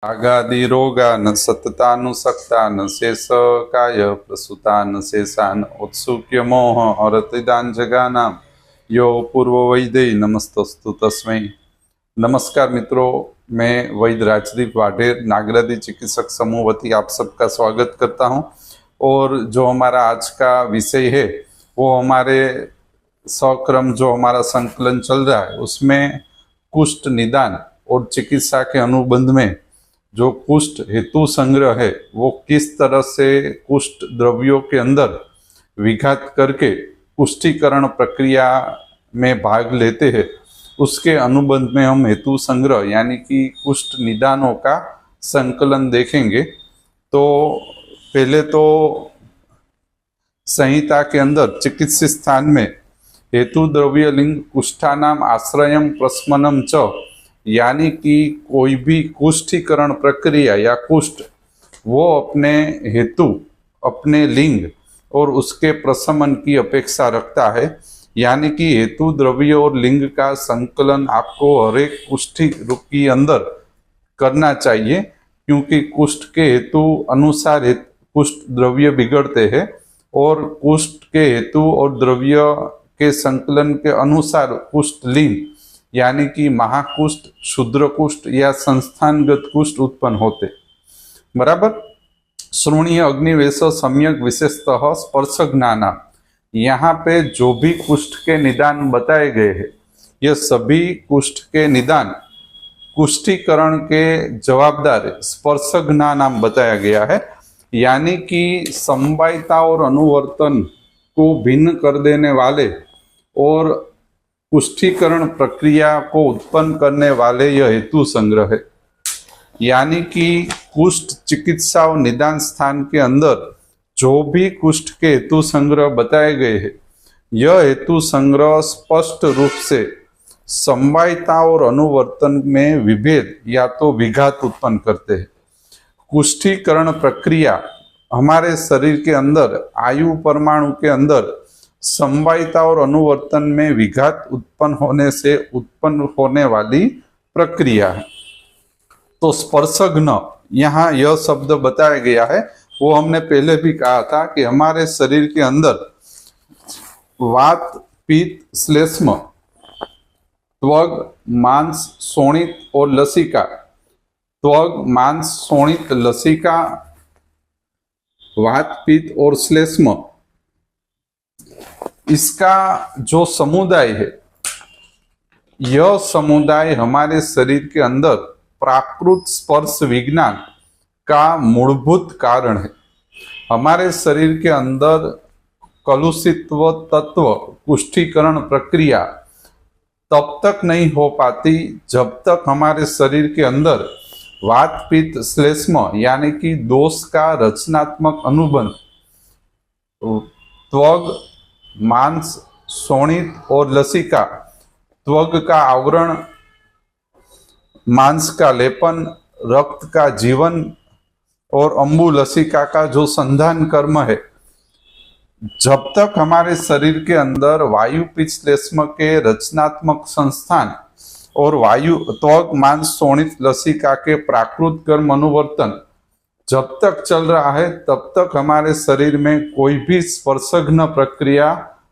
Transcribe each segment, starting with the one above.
आगादि रोगा न सततानुसक्ता न शेषकाय प्रसूता न शेषान उत्सुक्य मोह हरतिदान जगानाम यो पूर्व वैदय नमस्तस्तु तस्मै। नमस्कार मित्रों, मैं वैद्य राजदीप वाढेर नागरादी चिकित्सक समूह वती आप सबका स्वागत करता हूं। और जो हमारा आज का विषय है वो हमारे सक्रम जो हमारा संकलन चल रहा है उसमें कुष्ठ निदान और चिकित्सा के अनुबंध में जो कुष्ठ हेतु संग्रह है वो किस तरह से कुष्ठ द्रव्यों के अंदर विघात करके कुष्ठीकरण प्रक्रिया में भाग लेते हैं, उसके अनुबंध में हम हेतु संग्रह यानी कि कुष्ठ निदानों का संकलन देखेंगे। तो पहले तो संहिता के अंदर चिकित्सीय स्थान में हेतु द्रव्य लिंग कुष्ठानाम आश्रयम प्रस्मनम च यानी कि कोई भी कुष्ठीकरण प्रक्रिया या कुष्ठ वो अपने हेतु, अपने लिंग और उसके प्रशमन की अपेक्षा रखता है। यानी कि हेतु द्रव्य और लिंग का संकलन आपको हर एक कुष्ठी रूप के अंदर करना चाहिए, क्योंकि कुष्ठ के हेतु अनुसार कुष्ठ द्रव्य बिगड़ते हैं और कुष्ठ के हेतु और द्रव्य के संकलन के अनुसार कुष्ठ लिंग यानी कि महाकुष्ठ, क्षुद्र कुष्ठ या संस्थानगत कुष्ठ उत्पन्न होते। बराबर। श्रोणीय अग्निवेश सम्यक विशेषतः स्पर्श ज्ञाना, यहाँ पे जो भी कुष्ठ के निदान बताए गए हैं यह सभी कुष्ठ के निदान कुष्ठीकरण के जवाबदार स्पर्श ज्ञानाम बताया गया है। यानी कि समवायता और अनुवर्तन को भिन्न कर देने वाले और कुष्ठीकरण प्रक्रिया को उत्पन्न करने वाले यह हेतु संग्रह है। यानी कि कुष्ठ चिकित्सा और निदान स्थान के अंदर जो भी कुष्ठ के हेतु संग्रह बताए गए हैं यह हेतु संग्रह स्पष्ट रूप से समवायता और अनुवर्तन में विभेद या तो विघात उत्पन्न करते हैं। कुष्ठीकरण प्रक्रिया हमारे शरीर के अंदर आयु परमाणु के अंदर समवायता और अनुवर्तन में विघात उत्पन्न होने से उत्पन्न होने वाली प्रक्रिया है। तो स्पर्शघ्न यहाँ यह शब्द बताया गया है, वो हमने पहले भी कहा था कि हमारे शरीर के अंदर वात, पित्त, श्लेष्म, त्वग, मांस, शोणित और लसिका, त्वग, मांस, शोणित, लसिका, वात, पित्त और श्लेष्म, इसका जो समुदाय है यह समुदाय हमारे शरीर के अंदर प्राकृत स्पर्श विज्ञान का मूलभूत कारण है। हमारे शरीर के अंदर कलुषित्व तत्व कुष्ठीकरण प्रक्रिया तब तक नहीं हो पाती जब तक हमारे शरीर के अंदर वात, पित्त, श्लेष्म यानी कि दोष का रचनात्मक अनुबंध त्वग, मांस, शोणित और लसिका, त्वग का आवरण, मांस का लेपन, रक्त का जीवन और अंबु लसिका का जो संधान कर्म है, जब तक हमारे शरीर के अंदर वायु, पित्त, श्लेष्म के रचनात्मक संस्थान और वायु, त्वग, मांस, शोणित, लसिका के प्राकृत कर्म अनुवर्तन जब तक चल रहा है तब तक हमारे शरीर में कोई भी स्पर्शघ्न प्रक्रिया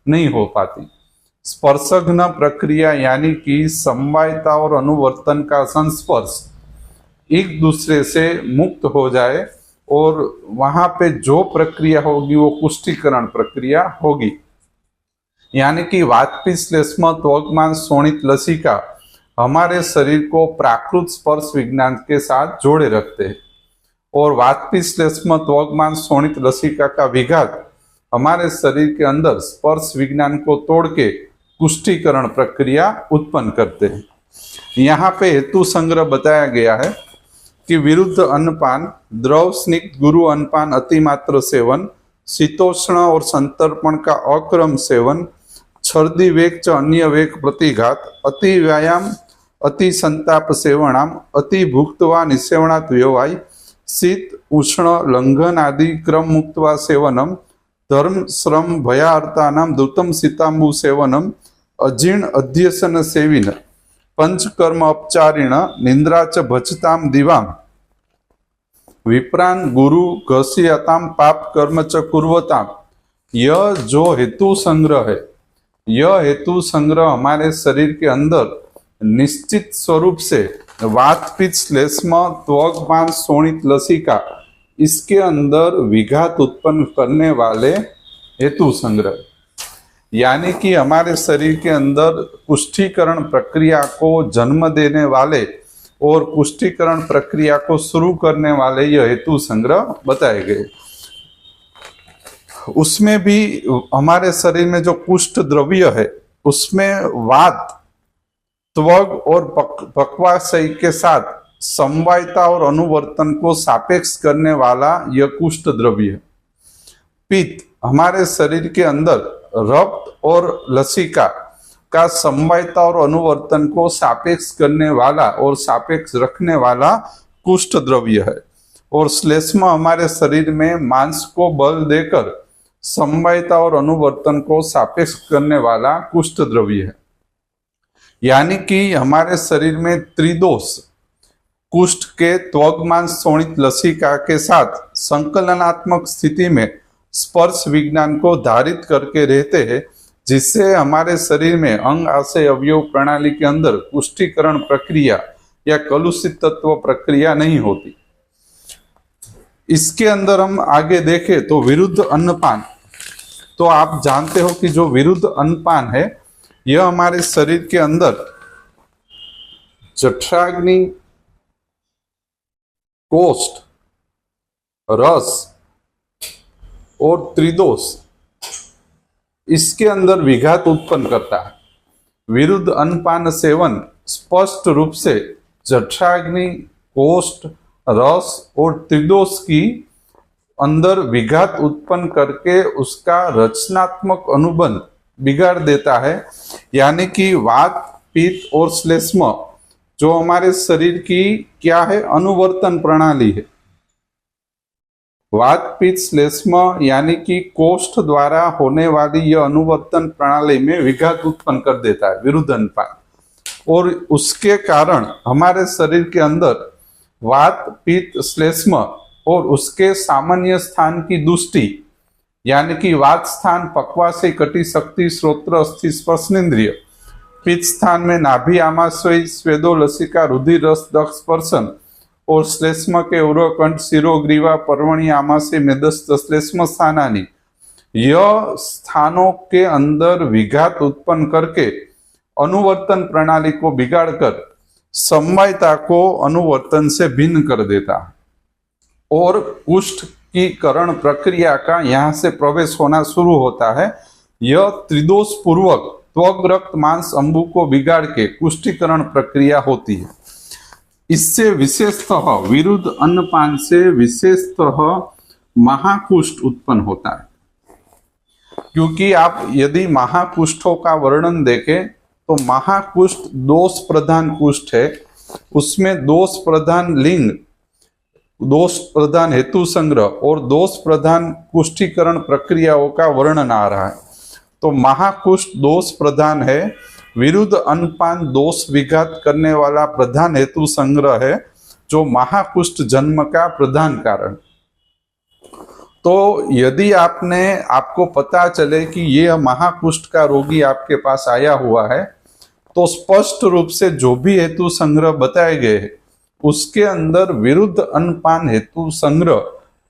नहीं हो पाती। स्पर्शघ्न प्रक्रिया यानी कि समवायता और अनुवर्तन का संस्पर्श एक दूसरे से मुक्त हो जाए और वहां पे जो प्रक्रिया होगी वो कुष्ठीकरण प्रक्रिया होगी। यानी कि वात, पित्त, श्लेष्म, त्वग, मांस, शोणित, लसिका हमारे शरीर को प्राकृत स्पर्श विज्ञान के साथ जोड़े रखते हैं और वात, पित्त, श्लेष्म, त्वग, मांस, शोणित, लसिका का विघात हमारे शरीर के अंदर स्पर्श विज्ञान को तोड़ के कुष्ठीकरण प्रक्रिया उत्पन्न करते हैं। यहाँ पे हेतु संग्रह बताया गया है कि विरुद्ध अन्नपान, द्रव स्निग्ध गुरु अन्नपान, अतिमात्र सेवन, शीतोष्ण और संतर्पण का अक्रम सेवन, छर्दी वेग च अन्य वेग प्रतिघात, अति व्यायाम, अति संताप सेवनाम, अति भुक्त्वा निसेवनात् व्यवाय, शीत, उष्ण, लंघन आदि क्रम मुक्त्वा सेवनम, धर्म, श्रम, भयार्तानाम द्रुतम सीतांबु सेवनम, अजीर्ण अध्यसन सेविन, पंचकर्म अपचारिण, निंद्रा च भजताम दिवाम, विप्रान गुरु घसीयताम पाप कर्म च कुर्वताम। यह जो हेतु संग्रह है, यह हेतु संग्रह हमारे शरीर के अंदर निश्चित स्वरूप से वात पित्त श्लेष्म त्वग मांस शोणित लसिका, इसके अंदर विघात उत्पन्न करने वाले हेतु संग्रह, यानी कि हमारे शरीर के अंदर पुष्टिकरण प्रक्रिया को जन्म देने वाले और पुष्टिकरण प्रक्रिया को शुरू करने वाले यह हेतु संग्रह बताए गए। उसमें भी हमारे शरीर में जो कुष्ठ द्रव्य है उसमें वात, त्वग और पक्वाशय के साथ समवायता और अनुवर्तन को सापेक्ष करने वाला यह कुष्ठ द्रव्य है। पित्त हमारे शरीर के अंदर रक्त और लसिका का समवायता और अनुवर्तन को सापेक्ष करने वाला और सापेक्ष रखने वाला कुष्ठ द्रव्य है। और श्लेष्म हमारे शरीर में मांस को बल देकर समवायता और अनुवर्तन को सापेक्ष करने वाला कुष्ठ द्रव्य है। यानी कि हमारे शरीर में त्रिदोष कुष्ठ के त्वग मांस शोणित लसिका के साथ संकलनात्मक स्थिति में स्पर्श विज्ञान को धारित करके रहते हैं, जिससे हमारे शरीर में अंग आशय अवयव प्रणाली के अंदर पुष्टिकरण प्रक्रिया या कलुषित तत्व प्रक्रिया नहीं होती। इसके अंदर हम आगे देखें तो विरुद्ध अन्नपान, तो आप जानते हो कि जो विरुद्ध अन्नपान है यह हमारे शरीर के अंदर जठराग्नि, कोष्ठ, रस और त्रिदोष, इसके अंदर विघात उत्पन्न करता है। विरुद्ध अन्नपान सेवन स्पष्ट रूप से जठराग्नि, कोष्ठ, रस और त्रिदोष की अंदर विघात उत्पन्न करके उसका रचनात्मक अनुबंध बिगाड़ देता है। यानी कि वात, पित्त और श्लेष्म जो हमारे शरीर की क्या है, अनुवर्तन प्रणाली है। वात, पित्त, श्लेष्म यानी कि कोष्ठ द्वारा होने वाली यह अनुवर्तन प्रणाली में विघात उत्पन्न कर देता है विरुद्ध अन्नपान, और उसके कारण हमारे शरीर के अंदर वात, पित्त, श्लेष्म और उसके सामान्य स्थान की दुष्टि, यानी कि वात स्थान पक्वाशय, कटी, शक्ति, श्रोत्र, अस्थि, स्पर्शनेन्द्रिय, पित्त स्थान में नाभि, आमाशय, स्वेदो, लसिका, रुधिर, रस, दक्ष, स्पर्शन, और श्लेष्म के उरकंठ, शिरो, ग्रीवा, पर्वणी, आमाशय, मेदस्थ, श्लेष्म स्थानानि, यह स्थानों के अंदर विघात उत्पन्न करके अनुवर्तन प्रणाली को बिगाड़कर समवायता को अनुवर्तन से भिन्न कर देता है, और कुष्ठ की करण प्रक्रिया का यहाँ से प्रवेश होना शुरू होता है। यह त्रिदोष पूर्वक त्वग, रक्त, मांस, अंबु को बिगाड़ के कुष्ठीकरण प्रक्रिया होती है। इससे विशेषतः विरुद्ध अन्नपान से विशेषतः महाकुष्ठ उत्पन्न होता है, क्योंकि आप यदि महाकुष्ठों का वर्णन देखें तो महाकुष्ठ दोष प्रधान कुष्ठ है। उसमें दोष प्रधान लिंग, दोष प्रधान हेतु संग्रह और दोष प्रधान कुष्ठीकरण प्रक्रियाओं का वर्णन आ रहा है। तो महाकुष्ठ दोष प्रधान है, विरुद्ध अन्नपान दोष विघात करने वाला प्रधान हेतु संग्रह है, जो महाकुष्ठ जन्म का प्रधान कारण। तो यदि आपको पता चले कि ये महाकुष्ठ का रोगी आपके पास आया हुआ है, तो स्पष्ट रूप से जो भी हेतु संग्रह बताए गए हैं उसके अंदर विरुद्ध अन्नपान हेतु संग्रह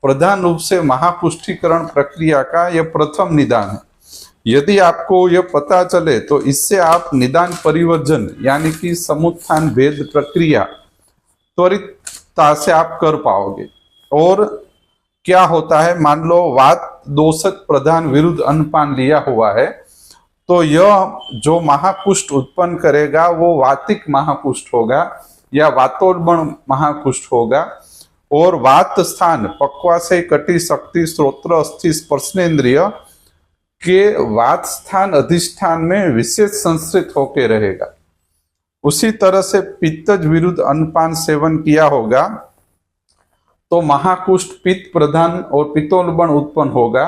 प्रधान रूप से महाकुष्ठीकरण प्रक्रिया का यह प्रथम निदान है। यदि आपको यह पता चले तो इससे आप निदान परिवर्जन यानी कि समुत्थान भेद प्रक्रिया त्वरितता से आप कर पाओगे। और क्या होता है, मान लो वात दोषक प्रधान विरुद्ध अन्नपान लिया हुआ है, तो यह जो महाकुष्ठ उत्पन्न करेगा वो वातिक महाकुष्ठ होगा या वातोल्बण महाकुष्ठ होगा। और वात स्थान पक्वाशय, कटी, शक्ति, श्रोत्र, अस्थि, स्पर्शनेन्द्रिय के वात स्थान अधिष्ठान में विशेष संस्कृत होके रहेगा। उसी तरह से पित्तज विरुद्ध अन्नपान सेवन किया होगा तो महाकुष्ठ पित्त प्रधान और पित्तोल्बण उत्पन्न होगा,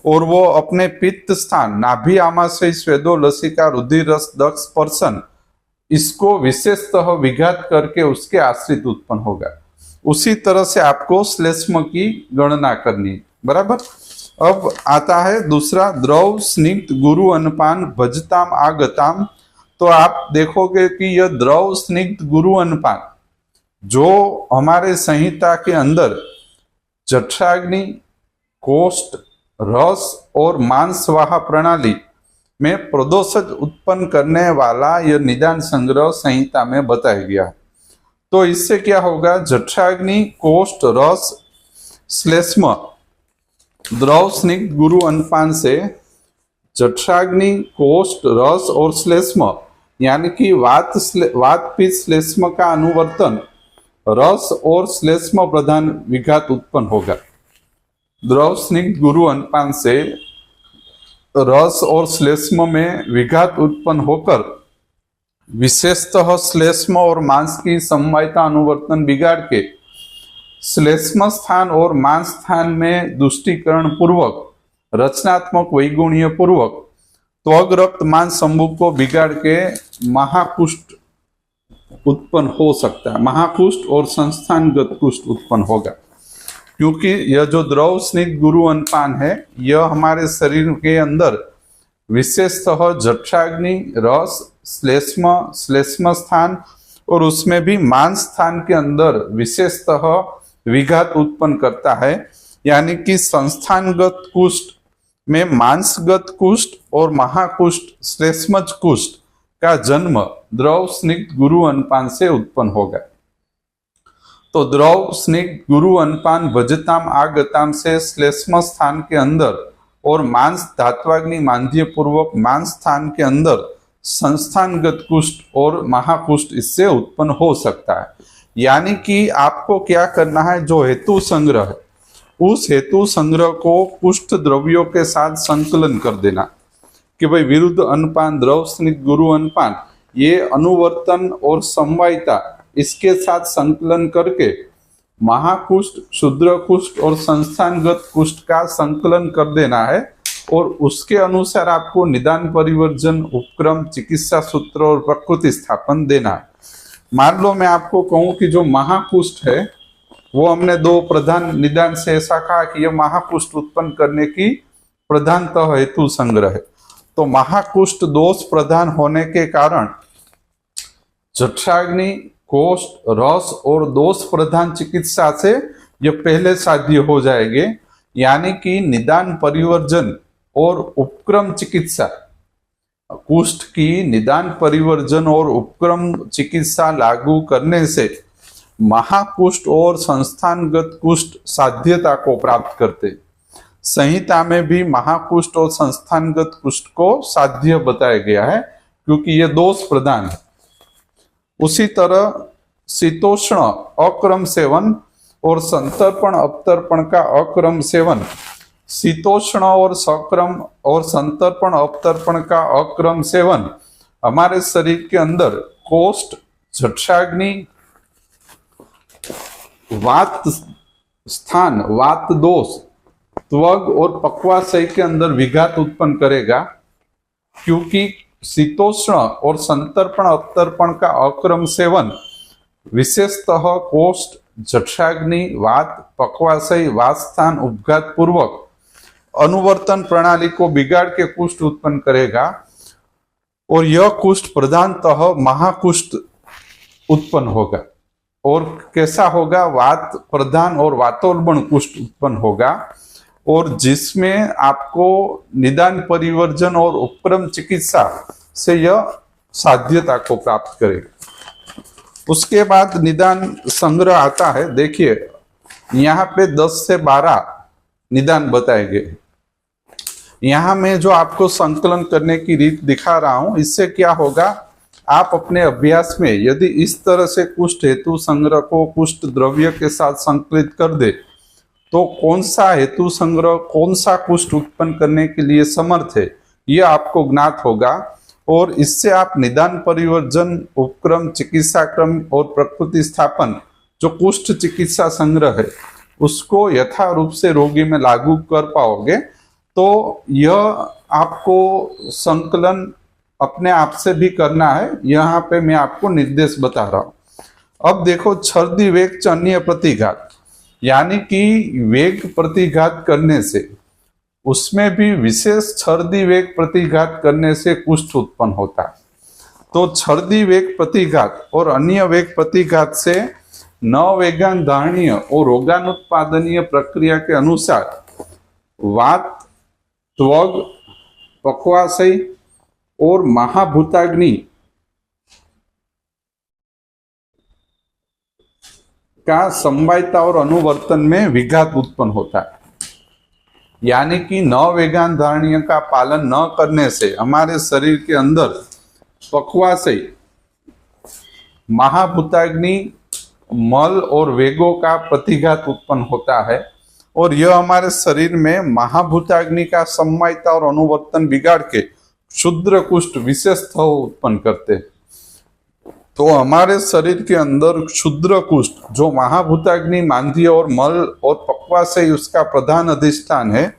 और वो अपने पित्त स्थान नाभि, आमाशय, स्वेदो, लसिका, रुधिर, रस, दक्ष, स्पर्शन, इसको विशेषतः विघात करके उसके आश्रित उत्पन्न होगा। उसी तरह से आपको श्लेष्म की गणना करनी है। बराबर। अब आता है दूसरा, द्रव स्निग्ध गुरु अनपान भजताम आगताम। तो आप देखोगे कि यह द्रव स्निग्ध गुरु अनपान जो हमारे संहिता के अंदर जठराग्नि, कोष्ठ, रस और मांसवाहा प्रणाली में प्रदोषज उत्पन्न करने वाला यह निदान संग्रह संहिता में बताया गया। तो इससे क्या होगा, जठराग्नि, कोष्ठ, रस, श्लेष्म, द्रव स्निग्ध गुरु अनपान से जठराग्नि, कोष्ठ, रस और श्लेष्म यानी कि वात पित्त श्लेष्म का अनुवर्तन रस और श्लेष्म प्रधान विघात उत्पन्न होगा। द्रव स्निग्ध गुरु अनपान से रस और श्लेष्म में विघात उत्पन्न होकर विशेषतः श्लेष्म और मांस की समवायता अनुवर्तन बिगाड़ के श्लेष्म स्थान और मांस स्थान में दुष्टीकरण पूर्वक रचनात्मक वैगुण्य पूर्वक त्वग रक्त मांस संभोग को बिगाड़ के महाकुष्ठ उत्पन्न हो सकता है। महाकुष्ठ और संस्थानगत कुष्ठ उत्पन्न होगा, क्योंकि यह जो द्रव स्निग्ध गुरु अनपान है यह हमारे शरीर के अंदर विशेषतः जठराग्नि, रस, श्लेष्म स्थान और उसमें भी मांस स्थान के अंदर विशेषतः विघात उत्पन्न करता है। यानी कि संस्थानगत कुष्ठ में मांसगत कुष्ठ और महाकुष्ठ श्लेष्मज कुष्ठ का जन्म द्रव स्निग्ध गुरु अनपान से उत्पन्न होगा। तो द्रव स्निग्ध गुरु अनपान भजताम आगताम से श्लेष्म स्थान के अंदर और मांस धात्वाग्नि मांद्य पूर्वक मांस स्थान के अंदर संस्थानगत कुष्ठ और महाकुष्ठ इससे उत्पन्न हो सकता है। यानी कि आपको क्या करना है, जो हेतु संग्रह है उस हेतु संग्रह को कुष्ठ द्रव्यों के साथ संकलन कर देना कि भाई विरुद्ध अनपान, द्रव स्निग्ध गुरु अनपान, ये अनुवर्तन और समवायता इसके साथ संकलन करके महाकुष्ठ, क्षुद्र कुष्ठ और संस्थानगत कुष्ठ का संकलन कर देना है और उसके अनुसार आपको निदान परिवर्जन, उपक्रम, चिकित्सा सूत्र और प्रकृति स्थापन देना है। मान लो मैं आपको कहूं कि जो महाकुष्ठ है वो हमने दो प्रधान निदान से ऐसा कहा कि यह महाकुष्ठ उत्पन्न करने की प्रधानतः हेतु संग्रह है। तो महाकुष्ठ दोष प्रधान होने के कारण जठराग्नि, कोष्ठ, रस और दोष प्रधान चिकित्सा से यह पहले साध्य हो जाएंगे। यानी कि निदान परिवर्जन और उपक्रम चिकित्सा, कुष्ठ की निदान परिवर्जन और उपक्रम चिकित्सा लागू करने से महाकुष्ठ और संस्थानगत कुष्ठ साध्यता को प्राप्त करते। संहिता में भी महाकुष्ठ और संस्थानगत कुष्ठ को साध्य बताया गया है क्योंकि ये दोष प्रधान है। उसी तरह शीतोष्ण अक्रम सेवन और संतर्पण अपतर्पण का अक्रम सेवन, शीतोष्ण और सक्रम और संतर्पण अपतर्पण का अक्रम सेवन हमारे शरीर के अंदर कोष्ठ, जठराग्नि, वात स्थान, वात दोष, त्वग और पक्वाशय के अंदर विघात उत्पन्न करेगा, क्योंकि शीतोष्ण और संतर्पण अपतर्पण का अक्रम सेवन विशेषतः कोष्ठ, जठराग्नि, वात, पक्वाशय, वात स्थान उपघात पूर्वक अनुवर्तन प्रणाली को बिगाड़ के कुष्ठ उत्पन्न करेगा और यह कुष्ठ प्रधानतः महाकुष्ठ उत्पन्न होगा। और कैसा होगा, वात प्रधान और वातोल्बण कुष्ठ उत्पन्न होगा और जिसमें आपको निदान परिवर्जन और उपक्रम चिकित्सा से यह साध्यता को प्राप्त करेगा। उसके बाद निदान संग्रह आता है। देखिए यहाँ पे 10 से 12 निदान बताए गए। यहाँ मैं जो आपको संकलन करने की रीत दिखा रहा हूं, इससे क्या होगा, आप अपने अभ्यास में यदि इस तरह से कुष्ठ हेतु संग्रह को कुष्ठ द्रव्य के साथ संकलित कर दे तो कौन सा हेतु संग्रह कौन सा कुष्ठ उत्पन्न करने के लिए समर्थ है यह आपको ज्ञात होगा और इससे आप निदान परिवर्जन, उपक्रम, चिकित्सा क्रम और प्रकृति स्थापन जो कुष्ठ चिकित्सा संग्रह है उसको यथारूप से रोगी में लागू कर पाओगे। तो यह आपको संकलन अपने आप से भी करना है। यहाँ पे मैं आपको निर्देश बता रहा हूँ। अब देखो छर्दी वेग च अन्य प्रतिघात, यानी कि वेग प्रतिघात करने से, उसमें भी विशेष छर्दी वेग प्रतिघात करने से कुष्ठ उत्पन्न होता है। तो छर्दी वेग प्रतिघात और अन्य वेग प्रतिघात से न वेगांधारणीय और रोगानुत्पादनीय प्रक्रिया के अनुसार वात, त्वग, पक्वाशय और महाभूताग्नि का समवायता और अनुवर्तन में विघात उत्पन्न होता है। यानी कि न वेगांधारणीय का पालन न करने से हमारे शरीर के अंदर पक्वाशय, महाभूताग्नि, मल और वेगों का प्रतिघात उत्पन्न होता है और यह हमारे शरीर में महाभूताग्नि का समवायता और अनुवर्तन बिगाड़ के क्षुद्र कुष्ठ विशेषतः उत्पन्न करते हैं। तो हमारे शरीर के अंदर क्षुद्र कुष्ठ, जो महाभूताग्नि, मांद्य और मल और पक्वाशय उसका प्रधान अधिष्ठान है,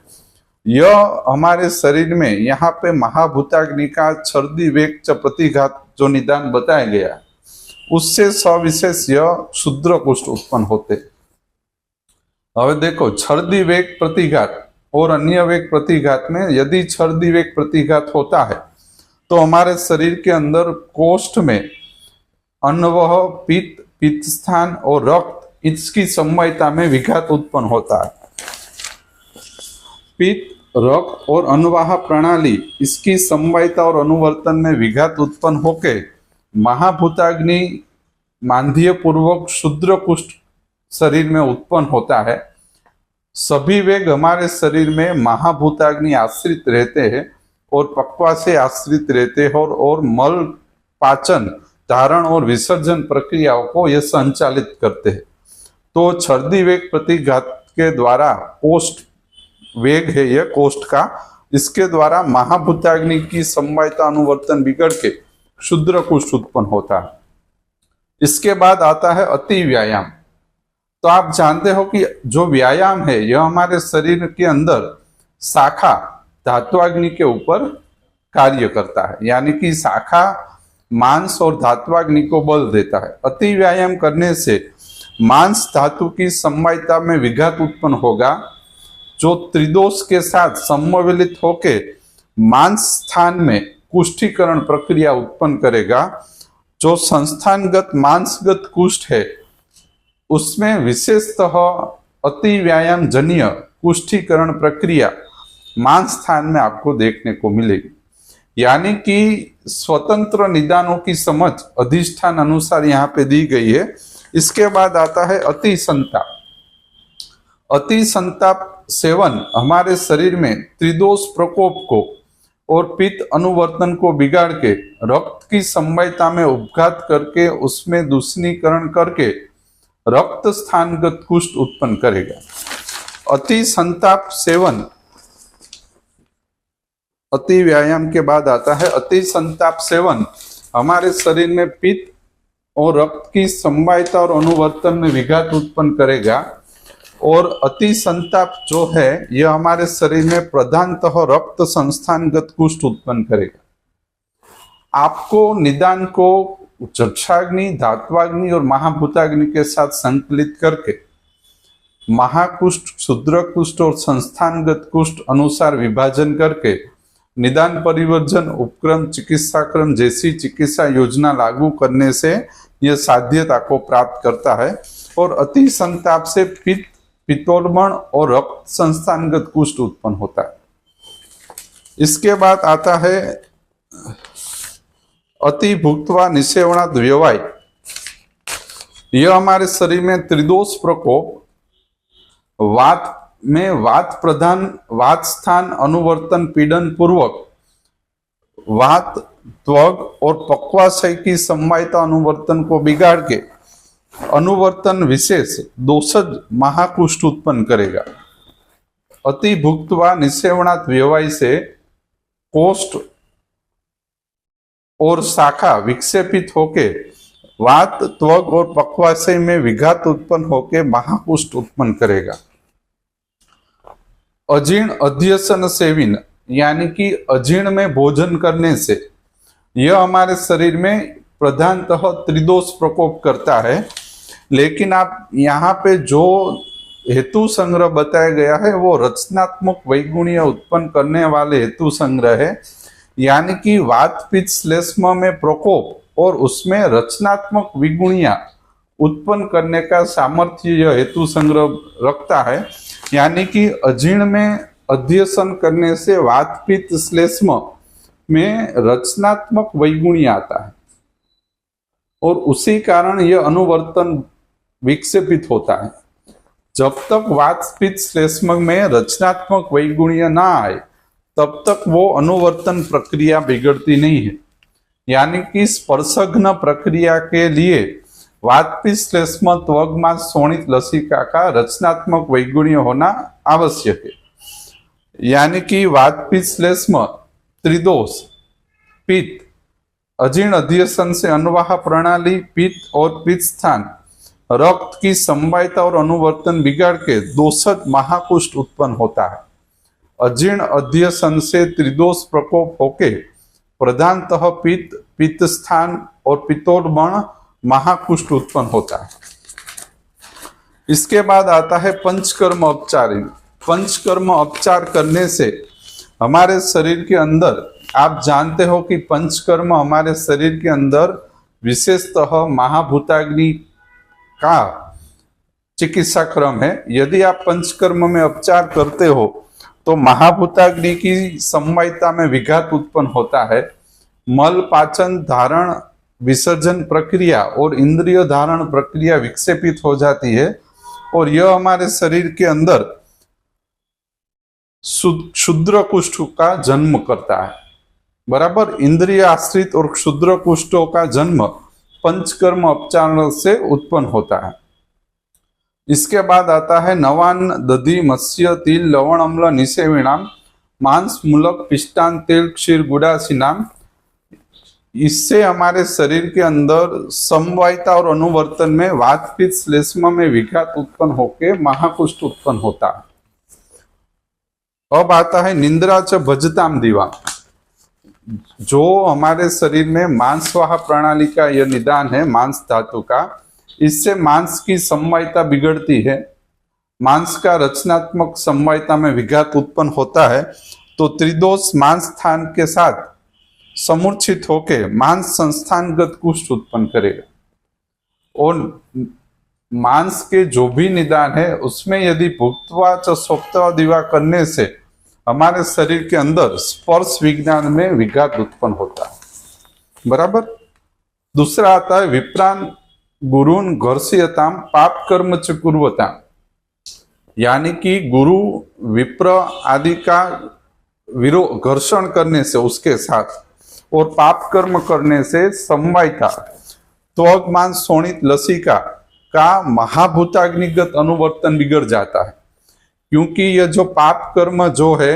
यह हमारे शरीर में यहाँ पे महाभूताग्नि का छर्दी वेग च प्रतिघात जो निदान बताया गया है, उससे सविशेष यह क्षुद्र कुष्ठ उत्पन्न होते। હવે देखो छर्दी वेग प्रतिघात और अन्य वेग प्रतिघात में यदि छर्दी वेग प्रतिघात होता है तो हमारे शरीर के अंदर कोष्ठ में अन्नवह, पित्त, पित्त स्थान और रक्त, इसकी समवायता में विघात उत्पन्न होता है। पित्त, रक्त और अनुवाह प्रणाली, इसकी समवायता और अनुवर्तन में विघात उत्पन्न होके महाभूताग्नि मांद्य पूर्वक क्षुद्र कुष्ठ शरीर में उत्पन्न होता है। सभी वेग हमारे शरीर में महाभूताग्नि आश्रित रहते हैं और पक्वाशय आश्रित रहते हैं और मल, पाचन, धारण और विसर्जन प्रक्रियाओं को यह संचालित करते हैं। तो छर्दी वेग प्रतिघात के द्वारा कोष्ठ वेग है यह कोष्ठ का, इसके द्वारा महाभूताग्नि की समवायता अनुवर्तन बिगड़ के क्षुद्र कुष्ठ उत्पन्न होता है। इसके बाद आता है अति व्यायाम। तो आप जानते हो कि जो व्यायाम है यह हमारे शरीर के अंदर शाखा धात्वाग्नि के ऊपर कार्य करता है, यानी कि शाखा मांस और धात्वाग्नि को बल देता है। अति व्यायाम करने से मांस धातु की समवायता में विघात उत्पन्न होगा, जो त्रिदोष के साथ सम्मिलित होकर मांस स्थान में कुष्ठीकरण प्रक्रिया उत्पन्न करेगा। जो संस्थानगत मांसगत कुष्ठ है उसमें विशेषतः अति व्यायाम जन्य कुष्ठीकरण प्रक्रिया मांस स्थान में आपको देखने को मिलेगी। यानी कि स्वतंत्र निदानों की समझ अधिष्ठान अनुसार यहाँ पे दी गई है। इसके बाद आता है अति संताप। अति संताप सेवन हमारे शरीर में त्रिदोष प्रकोप को और पित्त अनुवर्तन को बिगाड़ के रक्त की समवायता में उपघात करके उसमें दूषणीकरण करके रक्त स्थानगत कुष्ठ उत्पन्न करेगा। अति संताप सेवन, अति व्यायाम के बाद आता है अति संताप सेवन हमारे शरीर में पित्त और रक्त की समवायता और अनुवर्तन में विघात उत्पन्न करेगा और अति संताप जो है यह हमारे शरीर में प्रधानतः रक्त संस्थानगत कुष्ठ उत्पन्न करेगा। आपको निदान को जक्षाग्नि, धात्वाग्नि और महाभूताग्नि के साथ संकलित करके महाकुष्ठ, क्षुद्र कुष्ठ और संस्थानगत कुष्ठ अनुसार विभाजन करके निदान परिवर्जन उपक्रम, चिकित्सा क्रम जैसी चिकित्सा योजना लागू करने से यह साध्यता को प्राप्त करता है और अति संताप से पित्त, पित्तोल्बण और रक्त संस्थानगत कुष्ठ उत्पन्न होता है। इसके बाद आता है अति भुक्त्वा निसेवनात् व्यवाय। यह हमारे शरीर में त्रिदोष प्रकोप, वात में वात प्रधान वात स्थान अनुवर्तन पीड़न पूर्वक वात, त्वग और पक्वाशय की समवायता अनुवर्तन को बिगाड़ के अनुवर्तन विशेष दोषज महाकुष्ठ उत्पन्न करेगा। अति भुक्त्वा निसेवनात् व्यवाय से कोष्ठ और शाखा विक्षेपित होके वात, त्वग और पक्वाशय में विघात उत्पन्न होके महाकुष्ठ उत्पन्न करेगा। अजीर्ण अध्यसन सेवन, यानी कि अजीर्ण में भोजन करने से यह हमारे शरीर में प्रधानतः त्रिदोष प्रकोप करता है। लेकिन आप यहाँ पे जो हेतु संग्रह बताया गया है वो रचनात्मक वैगुण्य उत्पन्न करने वाले हेतु संग्रह है, यानी कि वात पित्त श्लेष्म में प्रकोप और उसमें रचनात्मक विगुणिया उत्पन्न करने का सामर्थ्य यह हेतु संग्रह रखता है। यानी कि अजीर्ण में अध्यसन करने से वात पित्त श्लेष्म में रचनात्मक वैगुण्य आता है और उसी कारण यह अनुवर्तन विक्षेपित होता है। जब तक वात पित्त श्लेष्म में रचनात्मक वैगुण्य ना आए तब तक वो अनुवर्तन प्रक्रिया बिगड़ती नहीं है। यानी कि स्पर्शघ्न प्रक्रिया के लिए वात पित्त श्लेष्म त्वग मांस शोणित लसिका का रचनात्मक वैगुण्य होना आवश्यक है। यानी कि वात पित्त श्लेष्म त्रिदोष पित्त अजीर्ण अध्यसन से अनुवाह प्रणाली पित्त और पित्त स्थान रक्त की समवायता और अनुवर्तन बिगाड़ के दोषज महाकुष्ठ उत्पन्न होता है। अजीर्ण अध्यसन से त्रिदोष प्रकोप होके प्रधानतः पित्त पित्त स्थान और पित्तोद्बण महाकुष्ठ उत्पन्न होता है। इसके बाद आता है पंचकर्म उपचार। पंचकर्म उपचार करने से हमारे शरीर के अंदर, आप जानते हो कि पंचकर्म हमारे शरीर के अंदर विशेषतः महाभूताग्नि का चिकित्सा क्रम है। यदि आप पंचकर्म में उपचार करते हो तो महाभूताग्नि की समवायता में विघात उत्पन्न होता है। मल पाचन धारण विसर्जन प्रक्रिया और इंद्रिय धारण प्रक्रिया विक्षेपित हो जाती है और यह हमारे शरीर के अंदर क्षुद्र कुष्ठ का जन्म करता है। बराबर, इंद्रिय आश्रित और क्षुद्र कुष्ठों का जन्म पंचकर्म उपचार से उत्पन्न होता है। इसके बाद आता है नवान दधि मत्स्य तिल लवण अम्ल निसेविणाम मांस मूलक पिष्टान तेल क्षीर गुड़ासी नाम। इससे हमारे शरीर के अंदर समवायता और अनुवर्तन में वात पित्त श्लेष्म में विघात उत्पन्न होकर महाकुष्ठ उत्पन्न होता है। अब आता है निंद्रा च भजताम दीवा। जो हमारे शरीर में मांसवाह प्रणाली का यह निदान है मांस धातु का, इससे मांस की समवायता बिगड़ती है, मांस का रचनात्मक समवायता में विघात उत्पन्न होता है तो त्रिदोष मांस स्थान के साथ समूर्छित होके मांस संस्थानगत कुष्ठ उत्पन्न करेगा। और मांस के जो भी निदान है उसमें यदि भुक्त्वा च स्वप्त्वा दिवा करने से हमारे शरीर के अंदर स्पर्श विज्ञान में विघात उत्पन्न होता है। बराबर। दूसरा आता है विप्रान गुरुन घर्षयताम पाप कर्म च कुर्वताम। यानी कि गुरु विप्र आदि का विरोध घर्षण करने से उसके साथ और पाप कर्म करने से समवायता त्वग मांस शोणित लसिका का महाभूताग्निगत अनुवर्तन बिगड़ जाता है। क्योंकि यह जो पाप कर्म जो है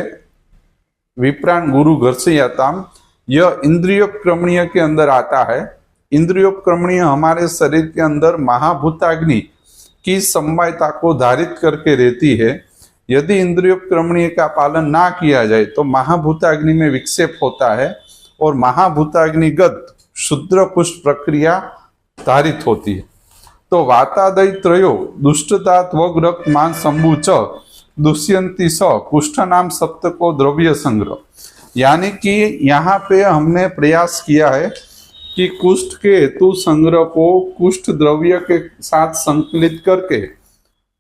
विप्राण गुरु घर्षयताम, यह इंद्रियोपक्रमणीय के अंदर आता है। इंद्रियोपक्रमणीय हमारे शरीर के अंदर महाभूताग्नि की समवायता को धारित करके रहती है। यदि इंद्रियोपक्रमणीय का पालन ना किया जाए तो महाभूताग्नि में विक्षेप होता है और महाभूताग्निगत क्षुद्र कुष्ठ प्रक्रिया धारित होती है। तो वातादय त्रयो दुष्टता त्वग रक्त मान संभु च दुष्यंती स कुष्ठ नाम सप्तको द्रव्य संग्रह। यानी कि यहाँ पे हमने प्रयास किया है कि कुष्ठ के हेतु संग्रह को कुष्ठ द्रव्य के साथ संकलित करके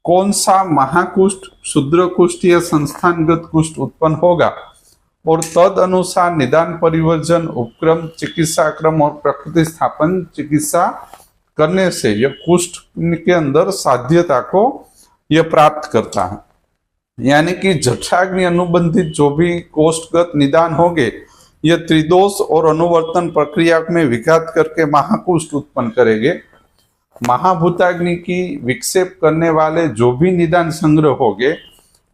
कौन सा महाकुष्ठ क्षुद्र कुष्ठ या संस्थानगत कुष्ठ उत्पन्न होगा और तद अनुसार निदान परिवर्जन उपक्रम चिकित्सा क्रम और प्रकृति स्थापन चिकित्सा करने से यह कुष्ठ के अंदर साध्यता को यह प्राप्त करता है। यानी कि जठराग्नि अनुबंधित जो भी कोष्ठगत निदान होंगे यह त्रिदोष और अनुवर्तन प्रक्रिया में विघात करके महाकुष्ठ उत्पन्न करेंगे। महाभूताग्नि की विक्षेप करने वाले जो भी निदान संग्रह होंगे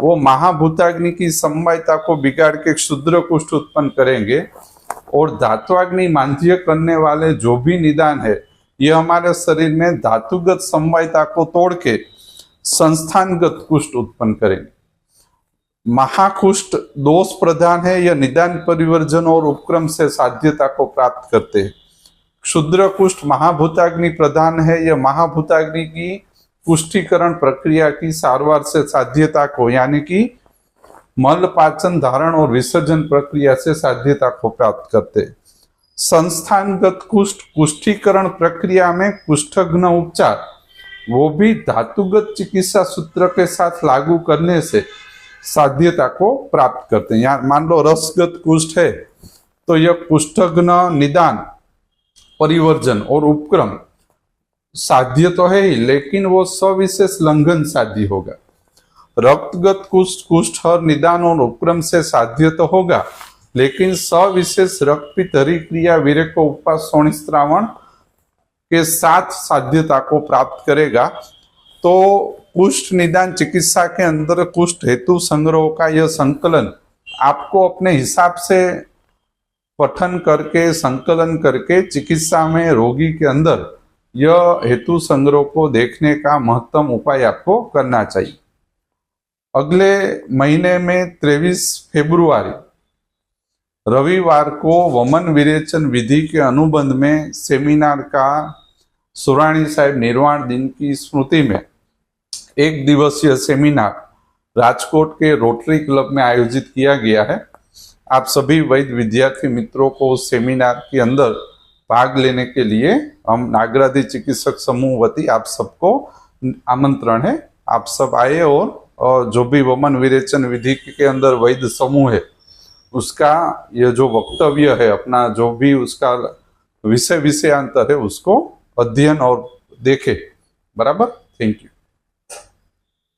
वो महाभूताग्नि की समवायता को बिगाड़ के क्षुद्र कुष्ठ उत्पन्न करेंगे और धात्वाग्नि मांध्य करने वाले जो भी निदान है यह हमारे शरीर में धातुगत समवायता को तोड़ के संस्थानगत कुष्ठ उत्पन्न करेंगे। महाकुष्ठ दोष प्रधान है, यह निदान परिवर्जन और उपक्रम से साध्यता को प्राप्त करते हैं। क्षुद्र कुष्ठ महाभूताग्नि प्रधान है, यह महाभूताग्नि की कुष्ठीकरण प्रक्रिया की सारवार से साध्यता को, यानी कि मल पाचन धारण और विसर्जन प्रक्रिया से साध्यता को प्राप्त करते। संस्थानगत कुष्ठ कुष्ठीकरण प्रक्रिया में कुष्ठघ्न उपचार वो भी धातुगत चिकित्सा सूत्र के साथ लागू करने से साध्यता को प्राप्त करते हैं। यहाँ मान लो रसगत कुष्ठ है तो यह कुष्ठघ्न निदान परिवर्जन और उपक्रम साध्य तो है ही, लेकिन वो सविशेष लंघन साध्य होगा। रक्तगत कुष्ठ निदान और उपक्रम से साध्य तो होगा, लेकिन सविशेष रक्तपित्त हरिक्रिया विरेको उपवास सोनिस्त्रावण के साथ साध्यता को प्राप्त करेगा। तो कुष्ठ निदान चिकित्सा के अंदर कुष्ठ हेतु संग्रह का यह संकलन आपको अपने हिसाब से पठन करके संकलन करके चिकित्सा में रोगी के अंदर यह हेतु संग्रह को देखने का महत्तम उपाय आपको करना चाहिए। अगले महीने में 23 फरवरी रविवार को वमन विरेचन विधि के अनुबंध में सेमिनार का सुराणी साहेब निर्वाण दिन की स्मृति में 1 दिवसीय सेमिनार राजकोट के रोटरी क्लब में आयोजित किया गया है। आप सभी वैद्य विद्यार्थी मित्रों को उस सेमिनार के अंदर भाग लेने के लिए हम नागराधी चिकित्सक समूह वती आप सबको आमंत्रण है। आप सब आए और जो भी वमन विरेचन विधि के अंदर वैद्य समूह है उसका ये जो वक्तव्य है अपना जो भी उसका विषयांतर है उसको अध्ययन और देखे। बराबर। Thank you.